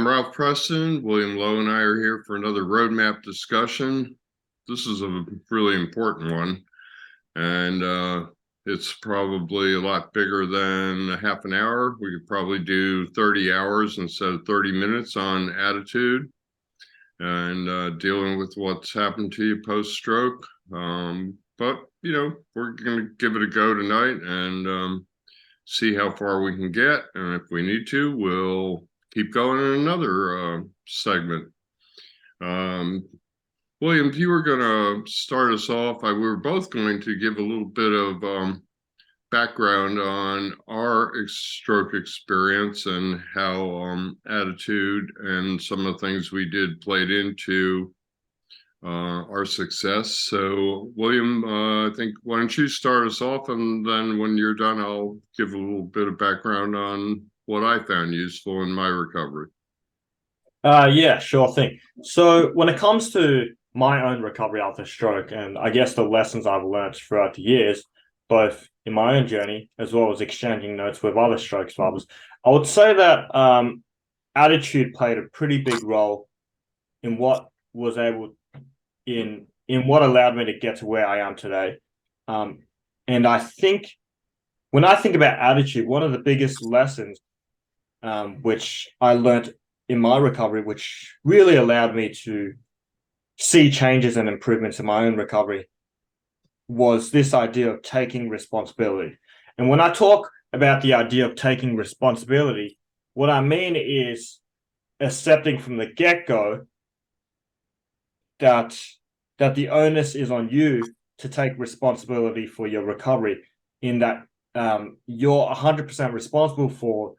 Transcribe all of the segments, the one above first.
I'm Ralph Preston. William Lowe and I are here for another roadmap discussion. This is a really important one, and it's probably a lot bigger than a half an hour. We could probably do 30 hours instead of 30 minutes on attitude and dealing with what's happened to you post-stroke. But, we're going to give it a go tonight and see how far we can get. And if we need to, we'll keep going in another segment. William, if you were going to start us off, we were both going to give a little bit of background on our stroke experience and how attitude and some of the things we did played into our success. So, William, I think why don't you start us off, and then when you're done, I'll give a little bit of background on what I found useful in my recovery. Yeah, sure thing. So when it comes to my own recovery after stroke, and I guess the lessons I've learned throughout the years, both in my own journey as well as exchanging notes with other stroke survivors, I would say that attitude played a pretty big role in what was able in what allowed me to get to where I am today. And I think when I think about attitude, one of the biggest lessons which I learned in my recovery, which really allowed me to see changes and improvements in my own recovery, was this idea of taking responsibility. And when I talk about the idea of taking responsibility, what I mean is accepting from the get-go that the onus is on you to take responsibility for your recovery, in that you're 100% responsible for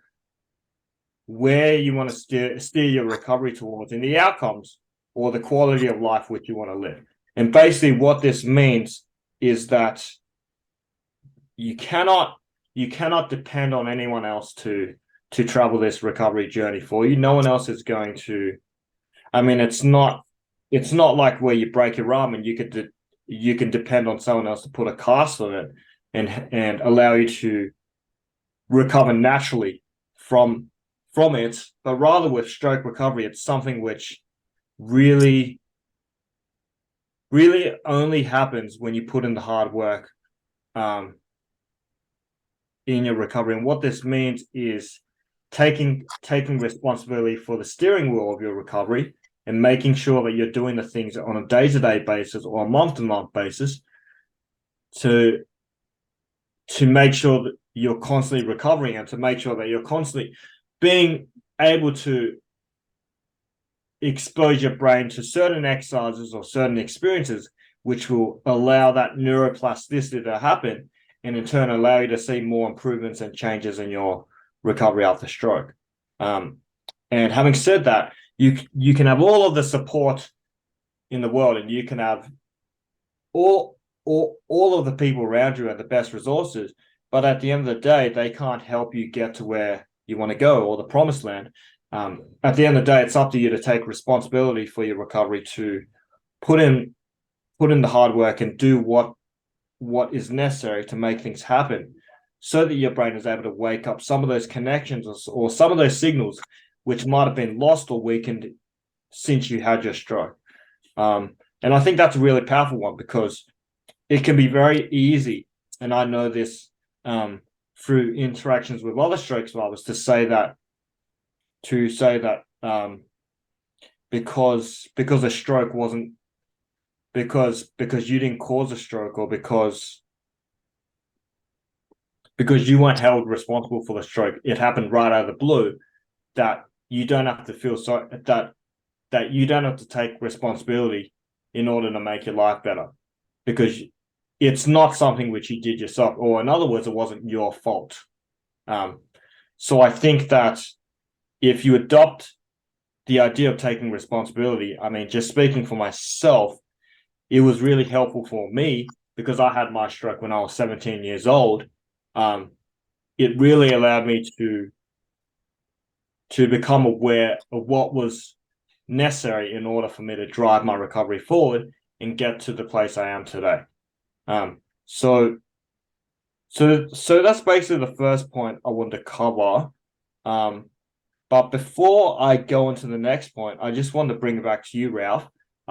where you want to steer your recovery towards and the outcomes or the quality of life which you want to live. And basically what this means is that you cannot depend on anyone else to travel this recovery journey for you. No one else is going to. I mean, it's not like where you break your arm and you can depend on someone else to put a cast on it and allow you to recover naturally from it. But rather with stroke recovery, it's something which really only happens when you put in the hard work in your recovery. And what this means is taking responsibility for the steering wheel of your recovery and making sure that you're doing the things on a day-to-day basis or a month-to-month basis to make sure that you're constantly recovering, and to make sure that you're constantly being able to expose your brain to certain exercises or certain experiences which will allow that neuroplasticity to happen, and in turn allow you to see more improvements and changes in your recovery after stroke. And having said that, you can have all of the support in the world, and you can have all of the people around you and the best resources, but at the end of the day, they can't help you get to where you want to go, or the promised land. At the end of the day, it's up to you to take responsibility for your recovery, to put in the hard work and do what is necessary to make things happen, so that your brain is able to wake up some of those connections or some of those signals which might have been lost or weakened since you had your stroke. And I think that's a really powerful one, because it can be very easy, and I know this through interactions with other stroke survivors, to say that because a stroke wasn't, because you didn't cause a stroke, or because you weren't held responsible for the stroke, it happened right out of the blue, that you don't have to feel so that you don't have to take responsibility in order to make your life better, because it's not something which you did yourself, or in other words, it wasn't your fault. So I think that if you adopt the idea of taking responsibility, I mean, just speaking for myself, it was really helpful for me, because I had my stroke when I was 17 years old. It really allowed me to become aware of what was necessary in order for me to drive my recovery forward and get to the place I am today. So that's basically the first point I wanted to cover. But before I go on to the next point, I just want to bring it back to you, Ralph.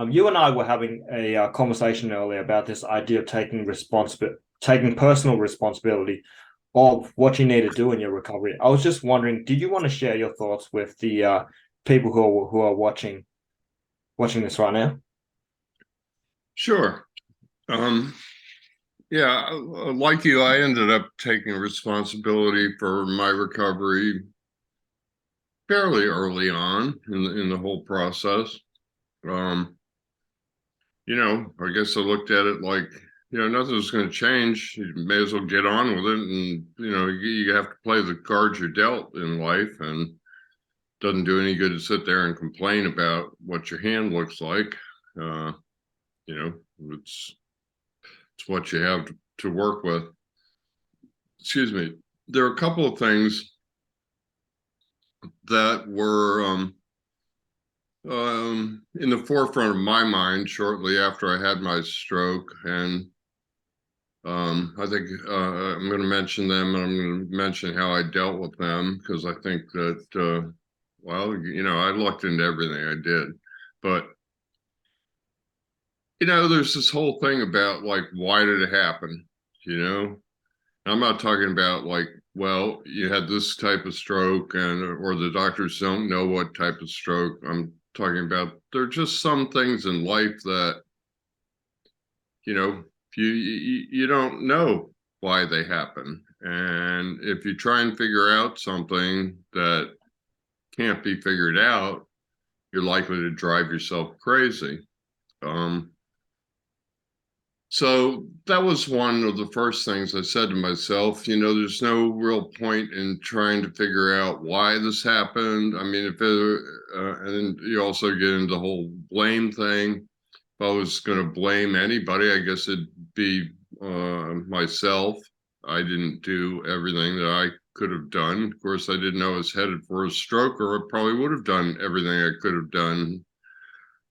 You and I were having a conversation earlier about this idea of taking personal responsibility of what you need to do in your recovery. I was just wondering, did you want to share your thoughts with the people who are watching this right now? Sure. Yeah, like you, I ended up taking responsibility for my recovery fairly early on in the whole process. I guess I looked at it like, nothing's going to change. You may as well get on with it. And, you have to play the cards you're dealt in life, and it doesn't do any good to sit there and complain about what your hand looks like. It's what you have to work with. Excuse me. There are a couple of things that were in the forefront of my mind shortly after I had my stroke, and I think I'm going to mention them, and I'm going to mention how I dealt with them, because I think that I looked into everything I did, but there's this whole thing about like, why did it happen? I'm not talking about like, well, you had this type of stroke, or the doctors don't know what type of stroke. I'm talking about there are just some things in life that, you don't know why they happen. And if you try and figure out something that can't be figured out, you're likely to drive yourself crazy. So that was one of the first things I said to myself. There's no real point in trying to figure out why this happened. I mean, and then you also get into the whole blame thing. If I was going to blame anybody, I guess it'd be myself. I didn't do everything that I could have done. Of course, I didn't know I was headed for a stroke, or I probably would have done everything I could have done.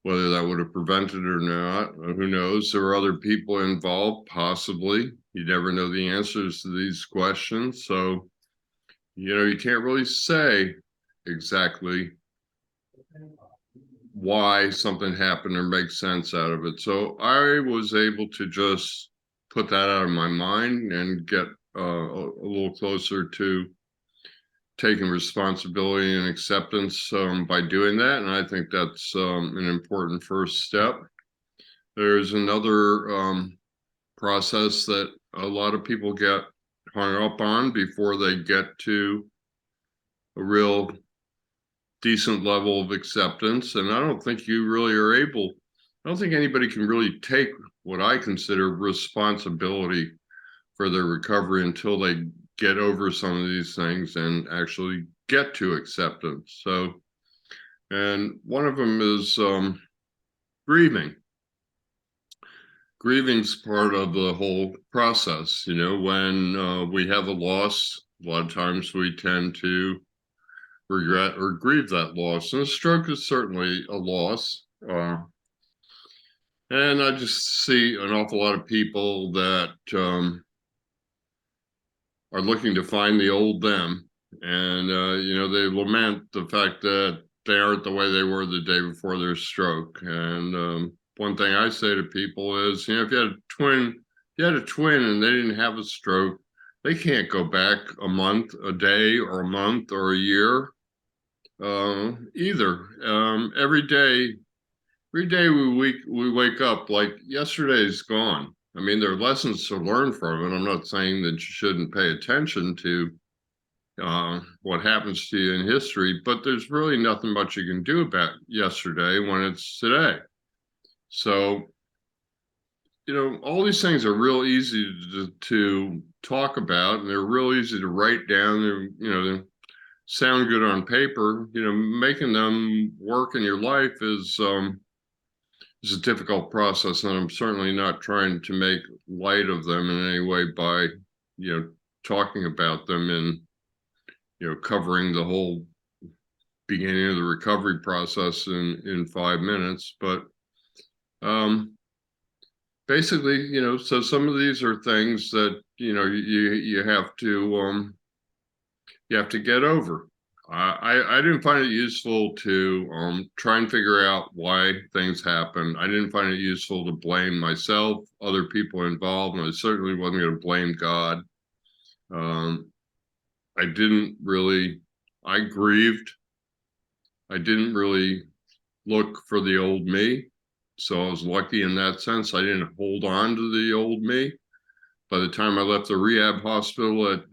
Whether that would have prevented it or not, who knows? There were other people involved, possibly. You never know the answers to these questions. So, you can't really say exactly why something happened or make sense out of it. So I was able to just put that out of my mind and get a little closer to taking responsibility and acceptance by doing that. And I think that's an important first step. There's another process that a lot of people get hung up on before they get to a real decent level of acceptance. And I don't think I don't think anybody can really take what I consider responsibility for their recovery until they get over some of these things and actually get to acceptance. So, and one of them is grieving. Grieving's part of the whole process. When we have a loss, a lot of times we tend to regret or grieve that loss. And a stroke is certainly a loss. And I just see an awful lot of people that are looking to find the old them. And, they lament the fact that they aren't the way they were the day before their stroke. And one thing I say to people is, if you had a twin and they didn't have a stroke, they can't go back a month, a day, or a month, or a year either. Every day we wake up like yesterday's gone. I mean, there are lessons to learn from it. I'm not saying that you shouldn't pay attention to what happens to you in history, but there's really nothing much you can do about yesterday when it's today. So, all these things are real easy to talk about, and they're real easy to write down. They sound good on paper. Making them work in your life is a difficult process, and I'm certainly not trying to make light of them in any way by, talking about them and, covering the whole beginning of the recovery process in 5 minutes. But basically, so some of these are things that, you have to get over. I didn't find it useful to try and figure out why things happen. I didn't find it useful to blame myself, other people involved, and I certainly wasn't going to blame God. I didn't really, I grieved. I didn't really look for the old me. So I was lucky in that sense. I didn't hold on to the old me. By the time I left the rehab hospital at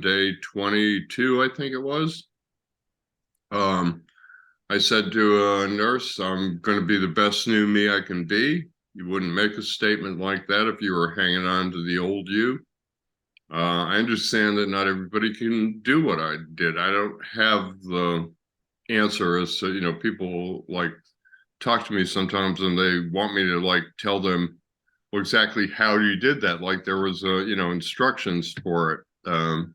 day 22, I think it was, um, I said to a nurse, I'm going to be the best new me I can be. You wouldn't make a statement like that if you were hanging on to the old you. I understand that not everybody can do what I did. I don't have the answer as to, people like talk to me sometimes and they want me to like tell them, well, exactly how you did that. Like there was, instructions for it.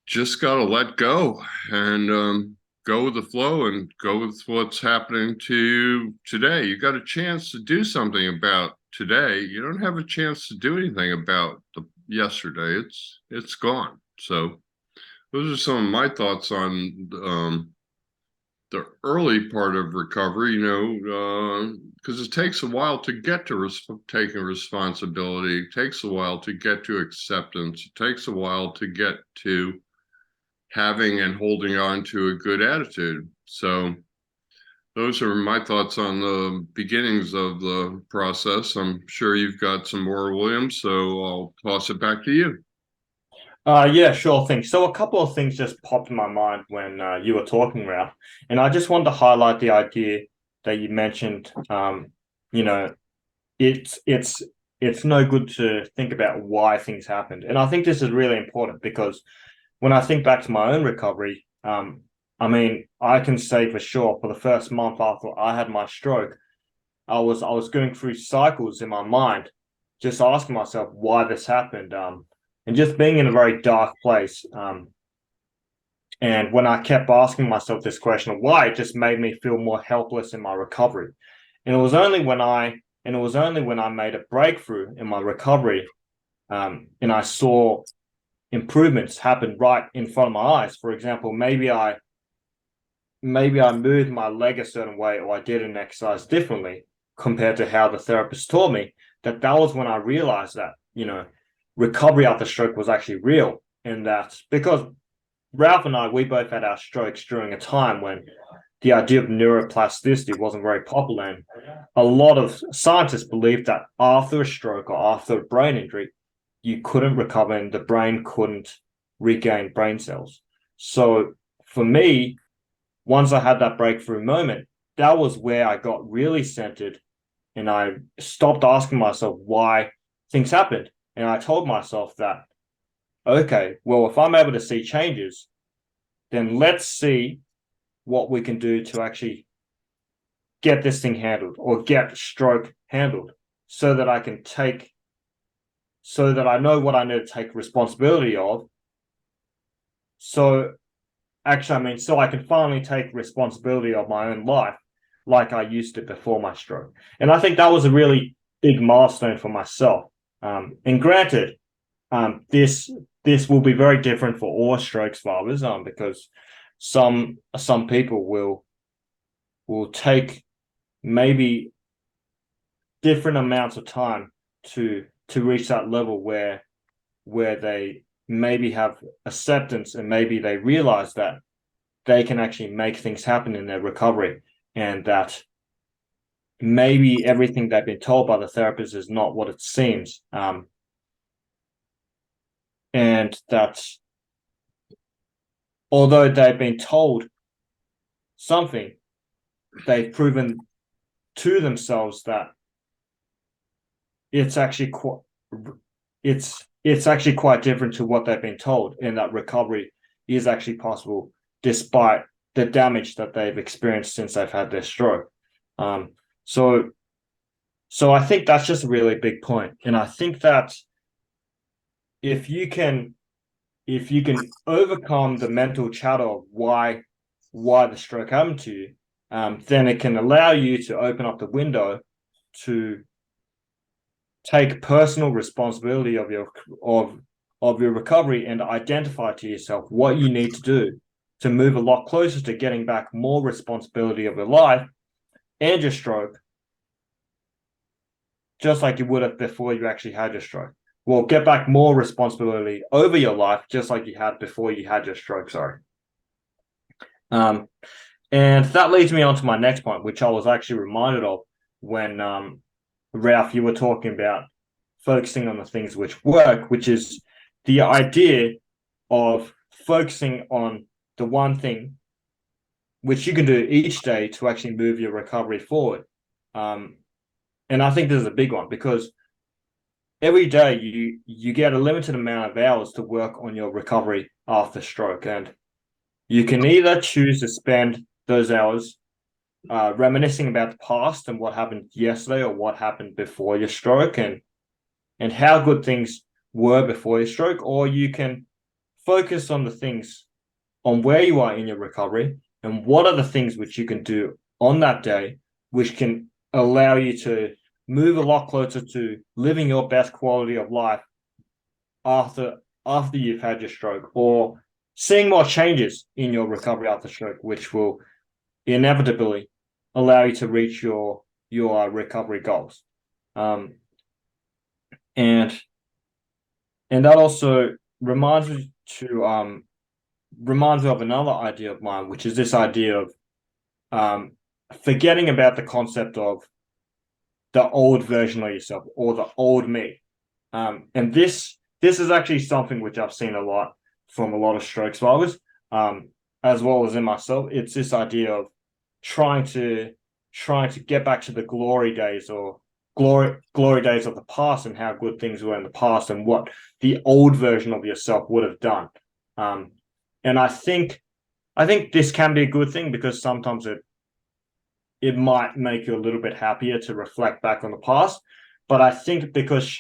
Just got to let go and go with the flow and go with what's happening to you today. You got a chance to do something about today. You don't have a chance to do anything about the yesterday. It's gone. So those are some of my thoughts on the early part of recovery, because it takes a while to get to taking responsibility. It takes a while to get to acceptance. It takes a while to get to having and holding on to a good attitude. So those are my thoughts on the beginnings of the process. I'm sure you've got some more, William, so I'll toss it back to you. Yeah, sure thing. So a couple of things just popped in my mind when you were talking, Ralph, and I just wanted to highlight the idea that you mentioned. You know, it's no good to think about why things happened, and I think this is really important because when I think back to my own recovery, I mean, I can say for sure for the first month after I had my stroke, I was going through cycles in my mind, just asking myself why this happened. And just being in a very dark place. And when I kept asking myself this question of why, it just made me feel more helpless in my recovery. And it was only when I made a breakthrough in my recovery, and I saw improvements happen right in front of my eyes. For example, maybe I moved my leg a certain way or I did an exercise differently compared to how the therapist taught me. That was when I realized that, recovery after stroke was actually real. And that's because Ralph and I, we both had our strokes during a time when the idea of neuroplasticity wasn't very popular. And a lot of scientists believed that after a stroke or after a brain injury, you couldn't recover and the brain couldn't regain brain cells. So for me, once I had that breakthrough moment, that was where I got really centered and I stopped asking myself why things happened. And I told myself that, okay, well, if I'm able to see changes, then let's see what we can do to actually get this thing handled or get stroke handled so that I know what I need to take responsibility of. So so I can finally take responsibility of my own life like I used to before my stroke. And I think that was a really big milestone for myself. And granted, this will be very different for all stroke survivors, because some people will take maybe different amounts of time to reach that level where they maybe have acceptance and maybe they realize that they can actually make things happen in their recovery and that maybe everything they've been told by the therapist is not what it seems. And that although they've been told something, they've proven to themselves that it's actually quite different to what they've been told, and that recovery is actually possible despite the damage that they've experienced since they've had their stroke. So I think that's just a really big point. And I think that if you can overcome the mental chatter of why the stroke happened to you, then it can allow you to open up the window to take personal responsibility of of your recovery and identify to yourself what you need to do to move a lot closer to getting back more responsibility of your life and your stroke, just like you would have before you actually had your stroke. Well, get back more responsibility over your life, just like you had before you had your stroke. Sorry. And that leads me on to my next point, which I was actually reminded of when Ralph, you were talking about focusing on the things which work, which is the idea of focusing on the one thing which you can do each day to actually move your recovery forward. And I think this is a big one because every day you get a limited amount of hours to work on your recovery after stroke, and you can either choose to spend those hours reminiscing about the past and what happened yesterday or what happened before your stroke and how good things were before your stroke, or you can focus on the things on where you are in your recovery and what are the things which you can do on that day which can allow you to move a lot closer to living your best quality of life after you've had your stroke, or seeing more changes in your recovery after stroke, which will inevitably allow you to reach your recovery goals. And that also reminds me of another idea of mine, which is this idea of forgetting about the concept of the old version of yourself or the old me. And this is actually something which I've seen a lot from a lot of stroke survivors, as well as in myself. It's this idea of trying to get back to the glory days or glory days of the past and how good things were in the past and what the old version of yourself would have done. And I think this can be a good thing because sometimes it might make you a little bit happier to reflect back on the past. But I think because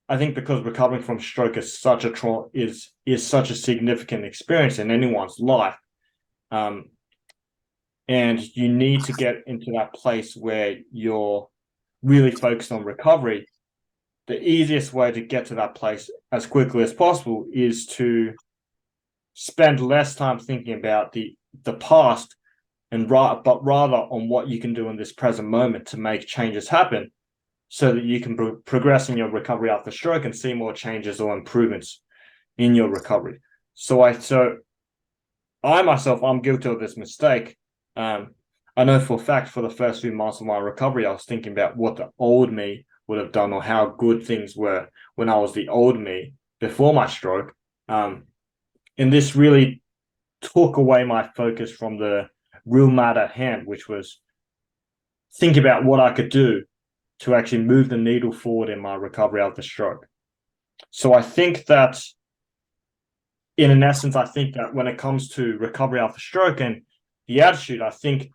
recovering from stroke is such a significant experience in anyone's life, and you need to get into that place where you're really focused on recovery, the easiest way to get to that place as quickly as possible is to spend less time thinking about the past but rather on what you can do in this present moment to make changes happen so that you can progress in your recovery after stroke and see more changes or improvements in your recovery. So I myself, I'm guilty of this mistake. I know for a fact for the first few months of my recovery, I was thinking about what the old me would have done or how good things were when I was the old me before my stroke. And this really took away my focus from the real matter at hand, which was think about what I could do to actually move the needle forward in my recovery after stroke. So I think that in essence, I think that when it comes to recovery after stroke and the attitude, I think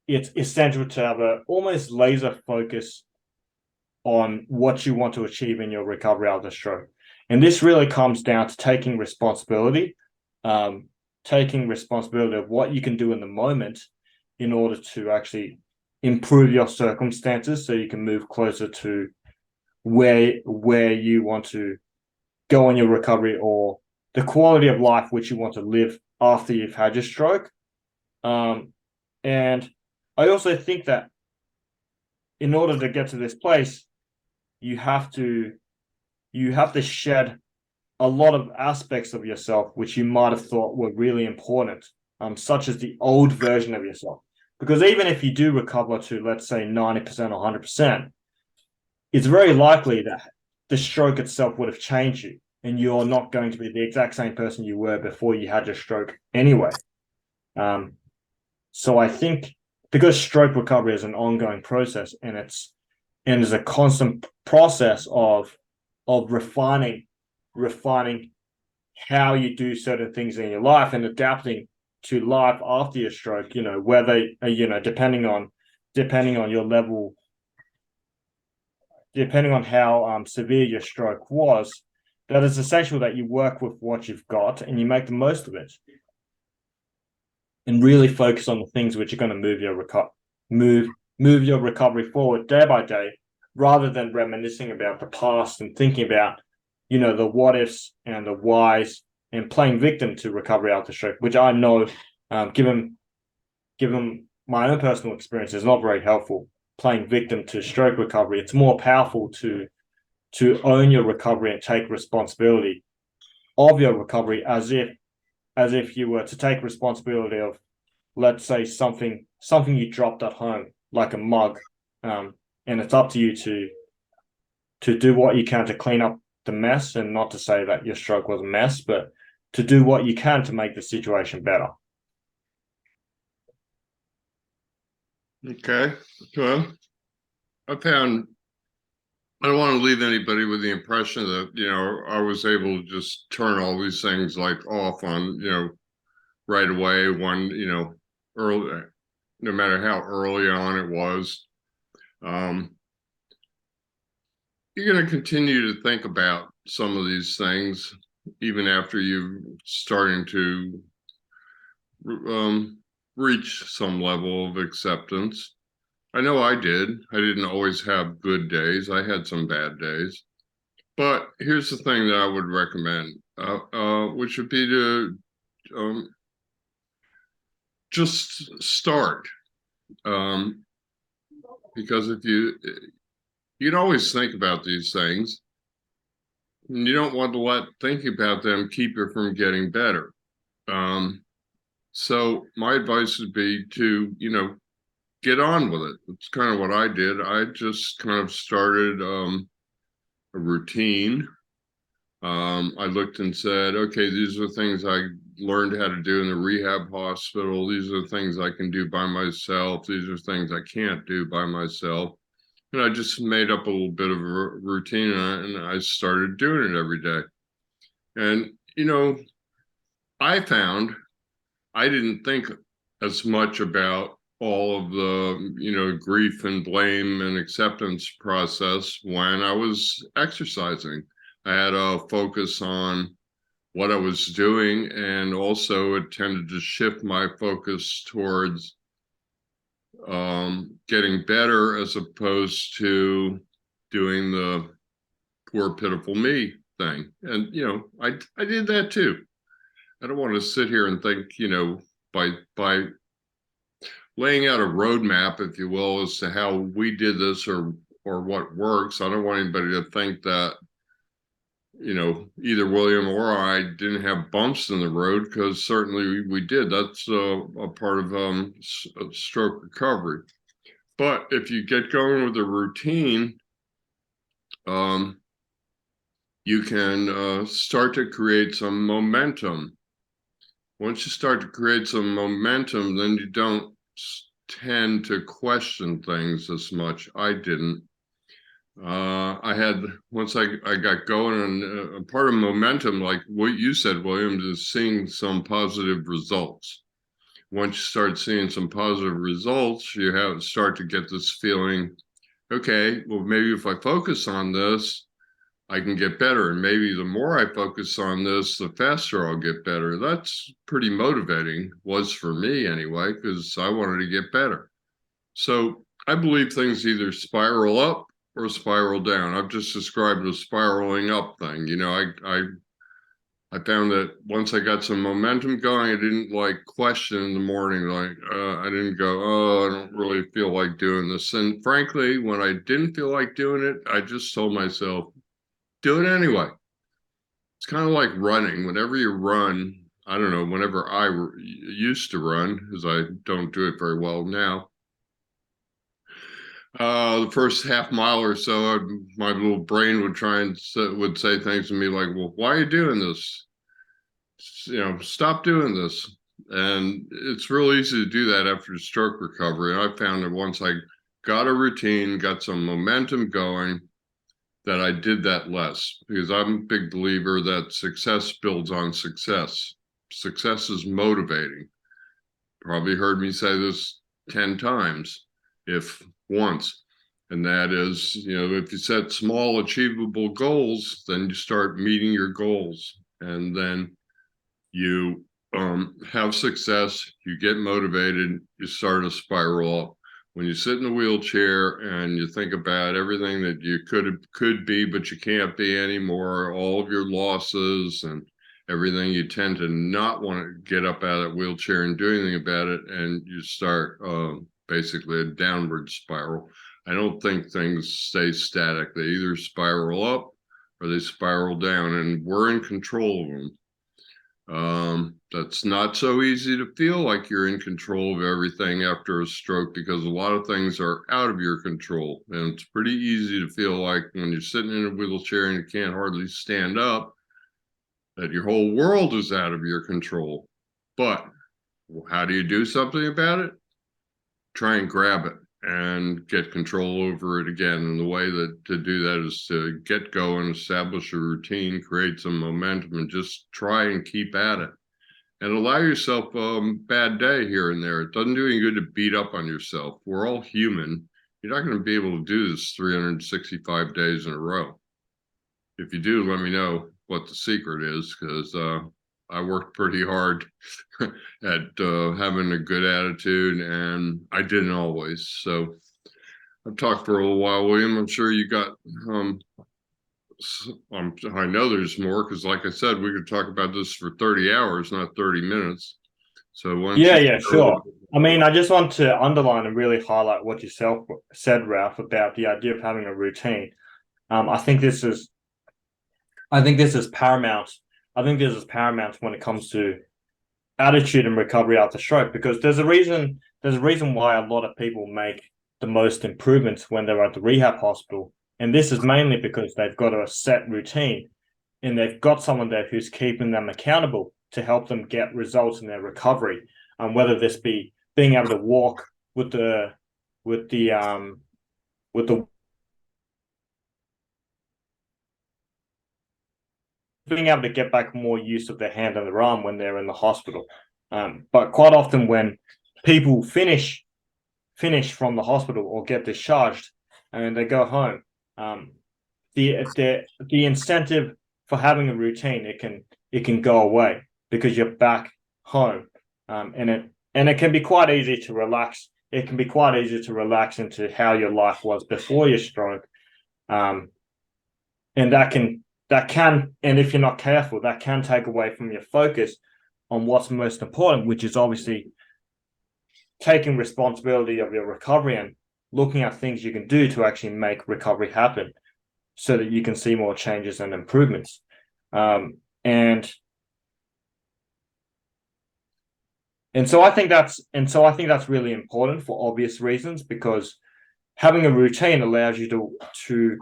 it's essential to have a almost laser focus on what you want to achieve in your recovery after stroke. And this really comes down to taking responsibility of what you can do in the moment in order to actually improve your circumstances so you can move closer to where you want to go in your recovery or the quality of life which you want to live after you've had your stroke. And I also think that in order to get to this place, you have to shed a lot of aspects of yourself which you might have thought were really important, such as the old version of yourself. Because even if you do recover to, let's say, 90% or 100%, it's very likely that the stroke itself would have changed you, and you're not going to be the exact same person you were before you had your stroke anyway. So I think because stroke recovery is an ongoing process and is a constant process of refining how you do certain things in your life and adapting to life after your stroke, whether depending on your level, depending on how severe your stroke was, that it's essential that you work with what you've got and you make the most of it and really focus on the things which are going to move your recovery forward day by day, rather than reminiscing about the past and thinking about the what ifs and the whys, and playing victim to recovery after stroke, which I know, given my own personal experience, is not very helpful. Playing victim to stroke recovery, it's more powerful to own your recovery and take responsibility of your recovery, as if you were to take responsibility of, let's say, something you dropped at home, like a mug, and it's up to you to do what you can to clean up the mess, and not to say that your stroke was a mess, but to do what you can to make the situation better. Okay. Well, I don't want to leave anybody with the impression that, I was able to just turn all these things like off on, right away when, early, no matter how early on it was. You're going to continue to think about some of these things even after you're starting to reach some level of acceptance. I know I did. I didn't always have good days. I had some bad days. But here's the thing that I would recommend, which would be to just start. Because if you can always think about these things, and you don't want to let thinking about them keep you from getting better. So my advice would be to, get on with it. It's kind of what I did. I just kind of started a routine. I looked and said, okay, these are things I learned how to do in the rehab hospital. These are things I can do by myself. These are things I can't do by myself. And I just made up a little bit of a routine, and I started doing it every day. And, I found I didn't think as much about all of the, grief and blame and acceptance process when I was exercising. I had a focus on what I was doing, and also it tended to shift my focus towards getting better as opposed to doing the poor, pitiful me thing. And, I did that too. I don't want to sit here and think, by laying out a roadmap, if you will, as to how we did this or what works. I don't want anybody to think that, either William or I didn't have bumps in the road, because certainly we did. That's a part of stroke recovery. But if you get going with a routine, you can start to create some momentum. Once you start to create some momentum, then you don't tend to question things as much. I didn't. Once I got going, and part of momentum, like what you said, William, is seeing some positive results. Once you start seeing some positive results, you start to get this feeling, okay, well, maybe if I focus on this, I can get better. And maybe the more I focus on this, the faster I'll get better. That's pretty motivating, was for me anyway, because I wanted to get better. So I believe things either spiral up or spiral down. I've just described the spiraling up thing. I found that once I got some momentum going, I didn't question in the morning, I didn't go, oh, I don't really feel like doing this. And frankly, when I didn't feel like doing it, I just told myself, do it anyway. It's kind of like running. Whenever you run, I don't know, whenever I used to run, because I don't do it very well now, the first half mile or so, my little brain would would say things to me like, well, why are you doing this? Stop doing this. And it's real easy to do that after stroke recovery. And I found that once I got a routine, got some momentum going, that I did that less, because I'm a big believer that success builds on success. Success is motivating. Probably heard me say this 10 times, if once. And that is, if you set small achievable goals, then you start meeting your goals. And then you have success, you get motivated, you start to spiral up. when you sit in a wheelchair and you think about everything that you could be, but you can't be anymore, all of your losses and everything, you tend to not want to get up out of that wheelchair and do anything about it, and you start basically a downward spiral. I don't think things stay static. They either spiral up or they spiral down, and we're in control of them. That's not so easy to feel like you're in control of everything after a stroke, because a lot of things are out of your control. And it's pretty easy to feel like when you're sitting in a wheelchair and you can't hardly stand up, that your whole world is out of your control. But how do you do something about it? Try and grab it and get control over it again. And the way that to do that is to get going, establish a routine, create some momentum, and just try and keep at it. And allow yourself a bad day here and there. It doesn't do any good to beat up on yourself. We're all human. You're not going to be able to do this 365 days in a row. If you do, let me know what the secret is, because I worked pretty hard at having a good attitude, and I didn't always. So I've talked for a little while, William. I'm sure you got, I know there's more, because like I said, we could talk about this for 30 hours, not 30 minutes. So yeah, sure. I mean, I just want to underline and really highlight what you said, Ralph, about the idea of having a routine. I think this is paramount. I think this is paramount when it comes to attitude and recovery after stroke, because there's a reason why a lot of people make the most improvements when they're at the rehab hospital. And this is mainly because they've got a set routine and they've got someone there who's keeping them accountable to help them get results in their recovery. Whether this be being able to walk with the being able to get back more use of their hand and their arm when they're in the hospital. But quite often when people finish from the hospital or get discharged and they go home, the incentive for having a routine, it can go away because you're back home. And it can be quite easy to relax. It can be quite easy to relax into how your life was before your stroke. And that can, and if you're not careful, that can take away from your focus on what's most important, which is obviously taking responsibility of your recovery and looking at things you can do to actually make recovery happen so that you can see more changes and improvements. And so I think that's really important for obvious reasons, because having a routine allows you to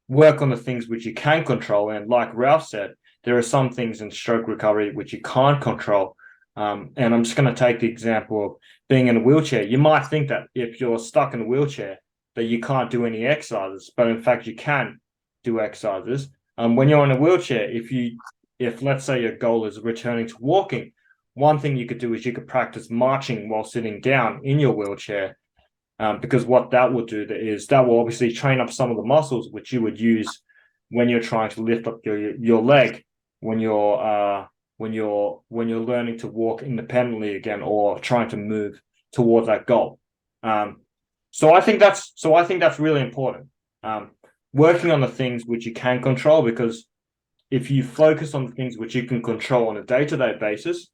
work on the things which you can control. And like Ralph said, there are some things in stroke recovery which you can't control. And I'm just going to take the example of being in a wheelchair. You might think that if you're stuck in a wheelchair that you can't do any exercises, but in fact you can do exercises. When you're in a wheelchair, if let's say your goal is returning to walking, one thing you could do is you could practice marching while sitting down in your wheelchair, because what that will do is that will obviously train up some of the muscles which you would use when you're trying to lift up your leg when you're learning to walk independently again or trying to move towards that goal. So I think that's really important. Working on the things which you can control, because if you focus on the things which you can control on a day-to-day basis,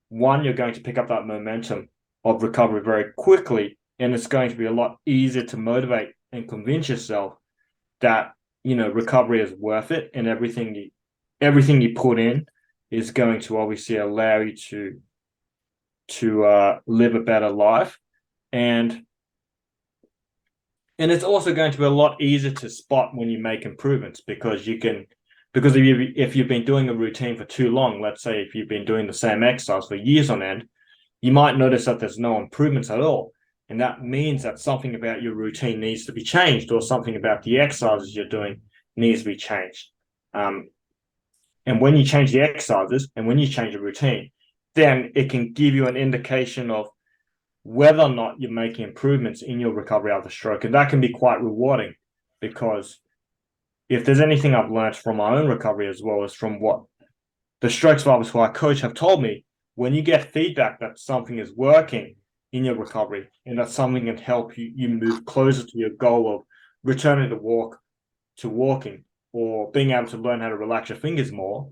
one, you're going to pick up that momentum of recovery very quickly, and it's going to be a lot easier to motivate and convince yourself that, you know, recovery is worth it, and everything you put in is going to obviously allow you to live a better life. And it's also going to be a lot easier to spot when you make improvements, because if you've been doing a routine for too long, let's say if you've been doing the same exercise for years on end, you might notice that there's no improvements at all. And that means that something about your routine needs to be changed, or something about the exercises you're doing needs to be changed. And when you change the exercises and when you change the routine, then it can give you an indication of whether or not you're making improvements in your recovery after stroke. And that can be quite rewarding, because if there's anything I've learned from my own recovery, as well as from what the stroke survivors who I coach have told me, when you get feedback that something is working, in your recovery, and that's something that can help you move closer to your goal of returning to walking, or being able to learn how to relax your fingers more,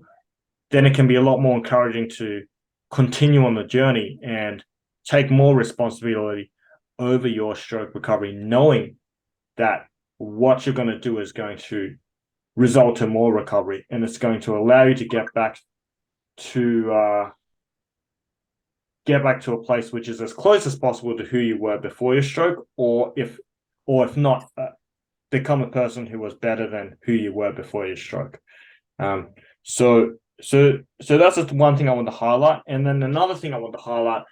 then it can be a lot more encouraging to continue on the journey and take more responsibility over your stroke recovery, knowing that what you're going to do is going to result in more recovery, and it's going to allow you to get back to a place which is as close as possible to who you were before your stroke, or if not, become a person who was better than who you were before your stroke. So that's just one thing I want to highlight. And then another thing I want to highlight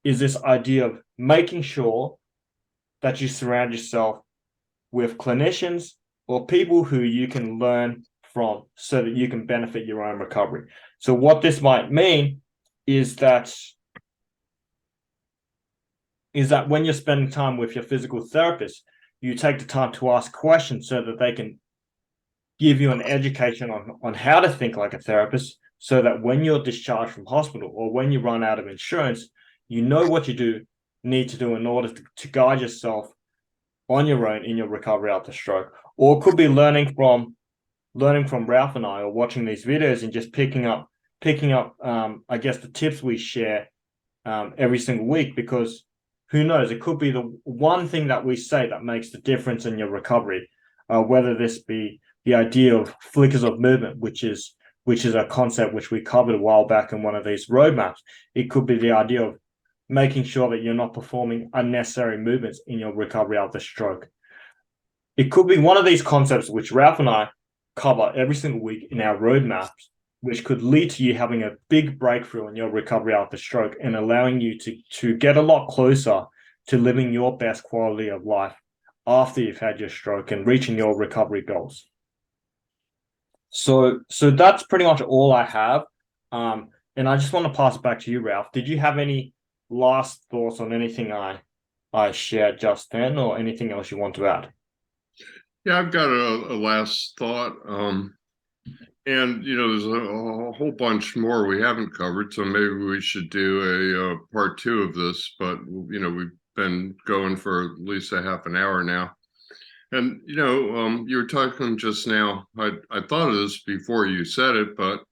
is this idea of making sure that you surround yourself with clinicians or people who you can learn from, so that you can benefit your own recovery. So what this might mean is that when you're spending time with your physical therapist, you take the time to ask questions so that they can give you an education on how to think like a therapist, so that when you're discharged from hospital or when you run out of insurance, you know what you need to do in order to guide yourself on your own in your recovery after stroke. Or it could be learning from Ralph and I, or watching these videos and just picking up I guess the tips we share every single week, because who knows, it could be the one thing that we say that makes the difference in your recovery, whether this be the idea of flickers of movement, which is a concept which we covered a while back in one of these roadmaps. It could be the idea of making sure that you're not performing unnecessary movements in your recovery after stroke. It could be one of these concepts which Ralph and I cover every single week in our roadmaps, which could lead to you having a big breakthrough in your recovery after stroke, and allowing you to get a lot closer to living your best quality of life after you've had your stroke and reaching your recovery goals. So that's pretty much all I have. And I just want to pass it back to you, Ralph. Did you have any last thoughts on anything I shared just then, or anything else you want to add? Yeah, I've got a last thought. And there's a whole bunch more we haven't covered, so maybe we should do a part 2 of this. But we've been going for at least a half an hour now. And you were talking just now. I thought of this before you said it, but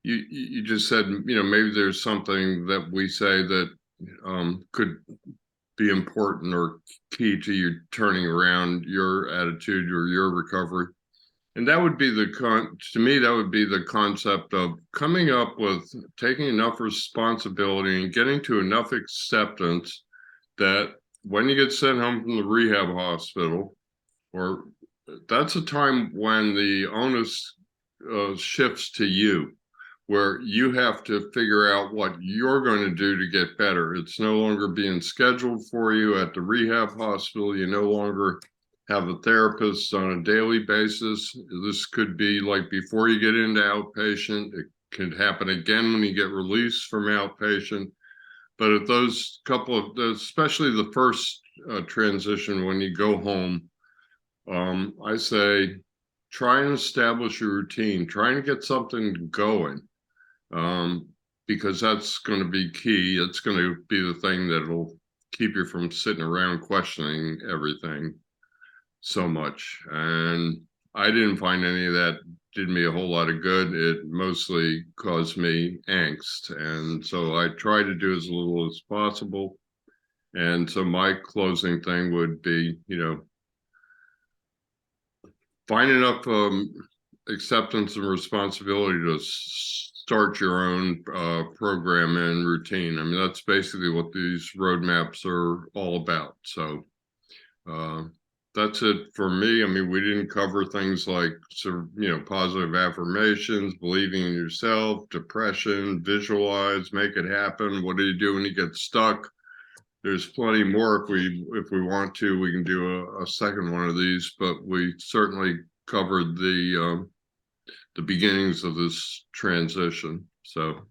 you just said maybe there's something that we say that could be important or key to you turning around your attitude or your recovery. And that would be to me, that would be the concept of coming up with taking enough responsibility and getting to enough acceptance that when you get sent home from the rehab hospital, or that's a time when the onus shifts to you, where you have to figure out what you're going to do to get better. It's no longer being scheduled for you at the rehab hospital. You no longer have a therapist on a daily basis. This could be like before you get into outpatient. It could happen again when you get released from outpatient. But at those couple of, especially the first transition when you go home, I say try and establish a routine. Try and get something going, because that's going to be key. It's going to be the thing that'll keep you from sitting around questioning everything so much. And I didn't find any of that did me a whole lot of good. It mostly caused me angst. And so I try to do as little as possible. And so my closing thing would be, find enough acceptance and responsibility to start your own program and routine. I mean, that's basically what these roadmaps are all about. So that's it for me. I mean, we didn't cover things like, positive affirmations, believing in yourself, depression, visualize, make it happen. What do you do when you get stuck? There's plenty more. If we want to, we can do a second one of these, but we certainly covered the beginnings of this transition. So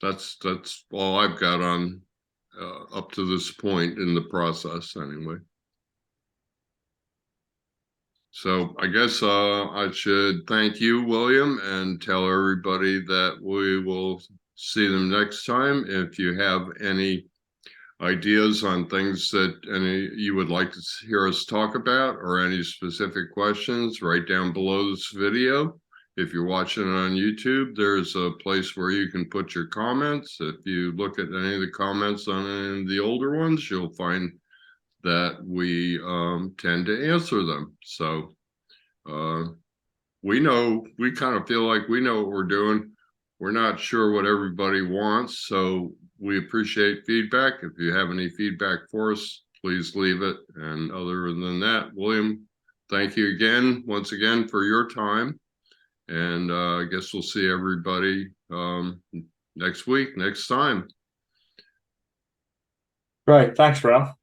that's all I've got on up to this point in the process anyway. So I guess I should thank you, William, and tell everybody that we will see them next time. If you have any ideas on things that you would like to hear us talk about, or any specific questions, right down below this video. If you're watching it on YouTube, there's a place where you can put your comments. If you look at any of the comments on any of the older ones, you'll find that we tend to answer them. So we kind of feel like we know what we're doing. We're not sure what everybody wants, so we appreciate feedback. If you have any feedback for us, please leave it. And other than that, William, thank you once again for your time. And I guess we'll see everybody next week, next time. Great. Thanks, Ralph.